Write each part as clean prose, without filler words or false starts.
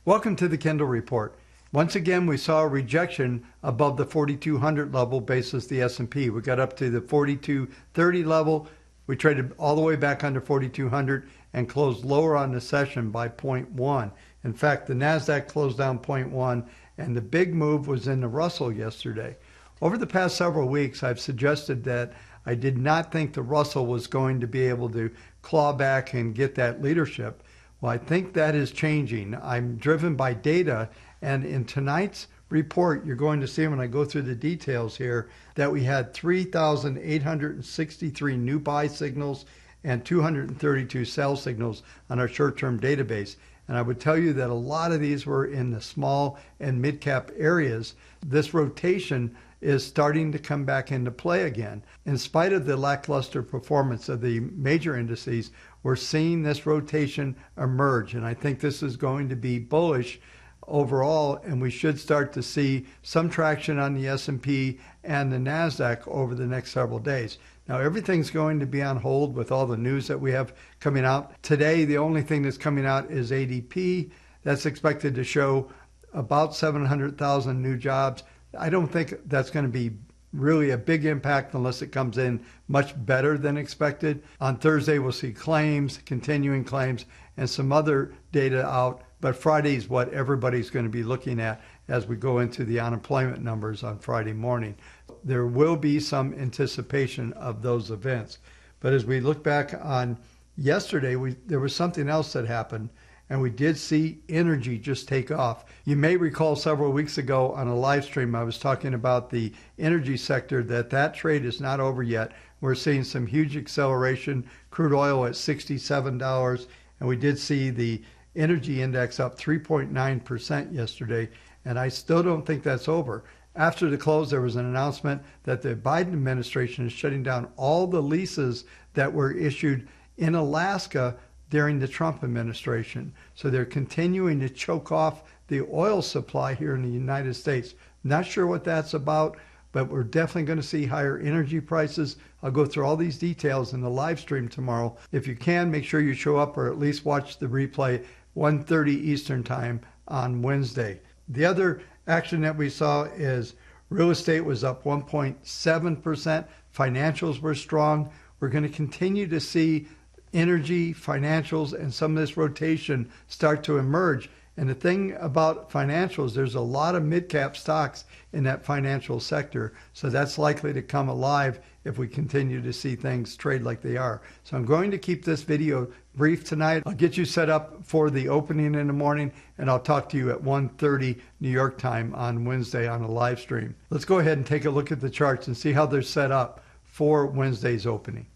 Welcome to the Kendall Report. Once again, we saw a rejection above the 4,200 level basis the S&P. We got up to the 4,230 level. We traded all the way back under 4,200 and closed lower on the session by 0.1. In fact, the NASDAQ closed down 0.1, and the big move was in the Russell yesterday. Over the past several weeks, I've suggested that I did not think the Russell was going to be able to claw back and get that leadership. Well, I think that is changing. I'm driven by data, and in tonight's report, you're going to see when I go through the details here that we had 3,863 new buy signals and 232 sell signals on our short-term database. And I would tell you that a lot of these were in the small and mid-cap areas. This rotation is starting to come back into play again. In spite of the lackluster performance of the major indices, we're seeing this rotation emerge, and I think this is going to be bullish overall, and we should start to see some traction on the S&P and the NASDAQ over the next several days. Now, everything's going to be on hold with all the news that we have coming out. Today, the only thing that's coming out is ADP. That's expected to show about 700,000 new jobs. I don't think that's going to be really a big impact unless it comes in much better than expected. On Thursday, we'll see claims, continuing claims, and some other data out. But Friday is what everybody's going to be looking at as we go into the unemployment numbers on Friday morning. There will be some anticipation of those events. But as we look back on yesterday, there was something else that happened, and we did see energy just take off. You may recall several weeks ago on a live stream, I was talking about the energy sector, that trade is not over yet. We're seeing some huge acceleration, crude oil at $67, and we did see the energy index up 3.9% yesterday, and I still don't think that's over. After the close, there was an announcement that the Biden administration is shutting down all the leases that were issued in Alaska during the Trump administration. So they're continuing to choke off the oil supply here in the United States. Not sure what that's about, but we're definitely going to see higher energy prices. I'll go through all these details in the live stream tomorrow. If you can, make sure you show up or at least watch the replay 1:30 Eastern Time on Wednesday. The other action that we saw is real estate was up 1.7%. Financials were strong. We're going to continue to see energy, financials, and some of this rotation start to emerge. And the thing about financials, there's a lot of mid-cap stocks in that financial sector. So that's likely to come alive if we continue to see things trade like they are. So I'm going to keep this video brief tonight. I'll get you set up for the opening in the morning, and I'll talk to you at 1:30 New York time on Wednesday on a live stream. Let's go ahead and take a look at the charts and see how they're set up for Wednesday's opening.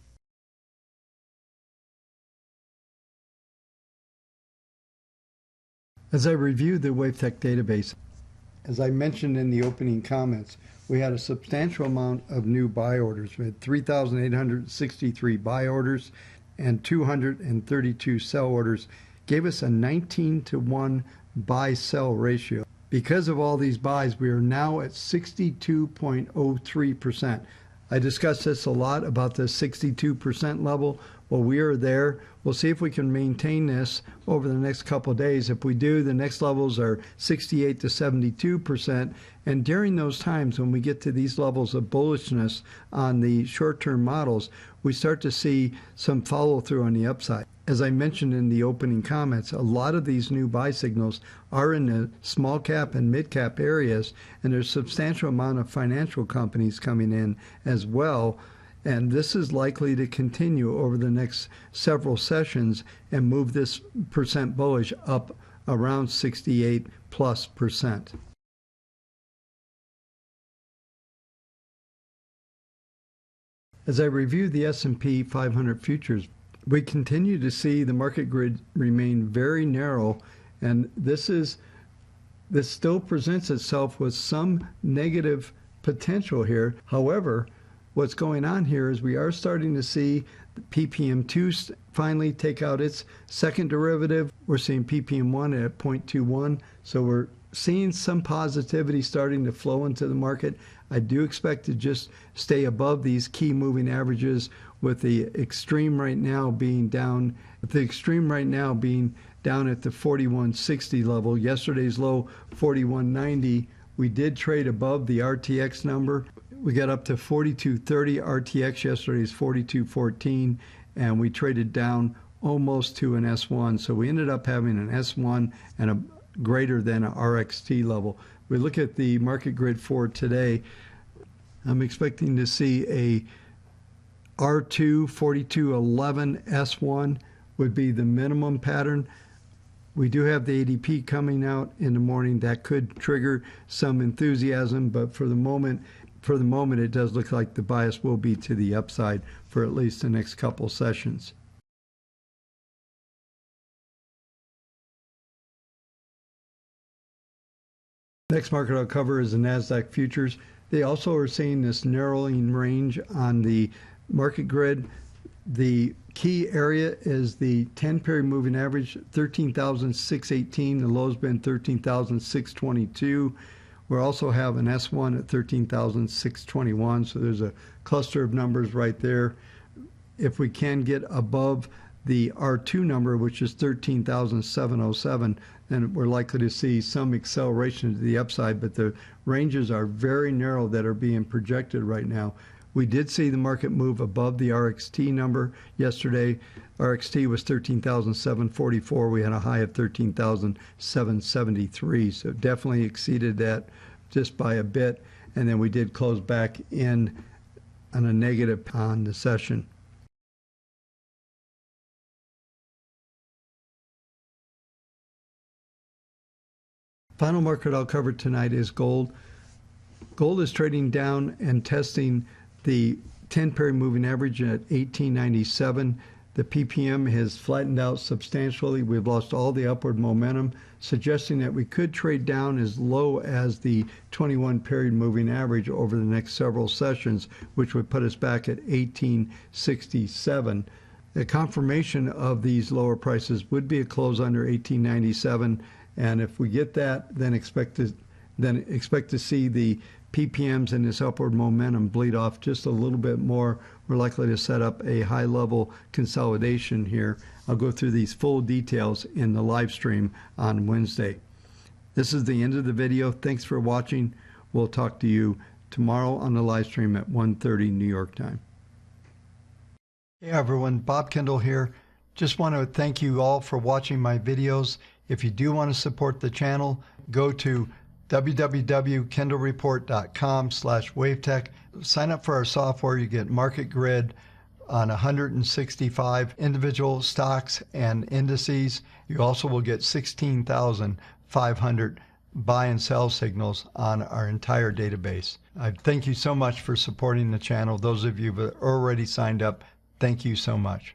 As I review the WaveTech database, as I mentioned in the opening comments, we had a substantial amount of new buy orders. We had 3,863 buy orders and 232 sell orders, gave us a 19-to-1 buy-sell ratio. Because of all these buys, we are now at 62.03%. I discussed this a lot about the 62% level. Well, we are there. We'll see if we can maintain this over the next couple of days. If we do, the next levels are 68 to 72%. And during those times when we get to these levels of bullishness on the short-term models, we start to see some follow-through on the upside. As I mentioned in the opening comments, a lot of these new buy signals are in the small cap and mid cap areas, and there's a substantial amount of financial companies coming in as well. And this is likely to continue over the next several sessions and move this percent bullish up around 68+%. As I review the S&P 500 futures, we continue to see the market grid remain very narrow, and this still presents itself with some negative potential here. However, what's going on here is we are starting to see PPM2 finally take out its second derivative. We're seeing PPM1 at 0.21, so we're seeing some positivity starting to flow into the market. I do expect to just stay above these key moving averages with the extreme right now being down, at the 4160 level. Yesterday's low 4190. We did trade above the RTX number. We got up to 4230 RTX. Yesterday's 4214, and we traded down almost to an S1. So we ended up having an S1 and a greater than a RXT level. We look at the market grid for today. I'm expecting to see a R2 4211 S1 would be the minimum pattern. We do have the ADP coming out in the morning. That could trigger some enthusiasm, but for the moment it does look like the bias will be to the upside for at least the next couple sessions. Next market I'll cover is the NASDAQ futures. They also are seeing this narrowing range on the market grid. The key area is the 10-period moving average, 13,618. The low's been 13,622. We also have an S1 at 13,621, so there's a cluster of numbers right there. If we can get above the R2 number, which is 13,707, then we're likely to see some acceleration to the upside, but the ranges are very narrow that are being projected right now. We did see the market move above the RXT number yesterday. RXT was 13,744. We had a high of 13,773, so definitely exceeded that just by a bit, and then we did close back in on a negative on the session. Final market I'll cover tonight is gold. Gold is trading down and testing the 10-period moving average at 1897. The PPM has flattened out substantially. We've lost all the upward momentum, suggesting that we could trade down as low as the 21-period moving average over the next several sessions, which would put us back at 1867. The confirmation of these lower prices would be a close under 1897, and if we get that, then expect to see the PPMs and this upward momentum bleed off just a little bit more. We're likely to set up a high-level consolidation here. I'll go through these full details in the live stream on Wednesday. This is the end of the video. Thanks for watching. We'll talk to you tomorrow on the live stream at 1:30 New York time. Hey everyone, Bob Kendall here. Just want to thank you all for watching my videos. If you do want to support the channel, go to www.kendallreport.com/WaveTech. Sign up for our software. You get market grid on 165 individual stocks and indices. You also will get 16,500 buy and sell signals on our entire database. I thank you so much for supporting the channel. Those of you that already signed up, thank you so much.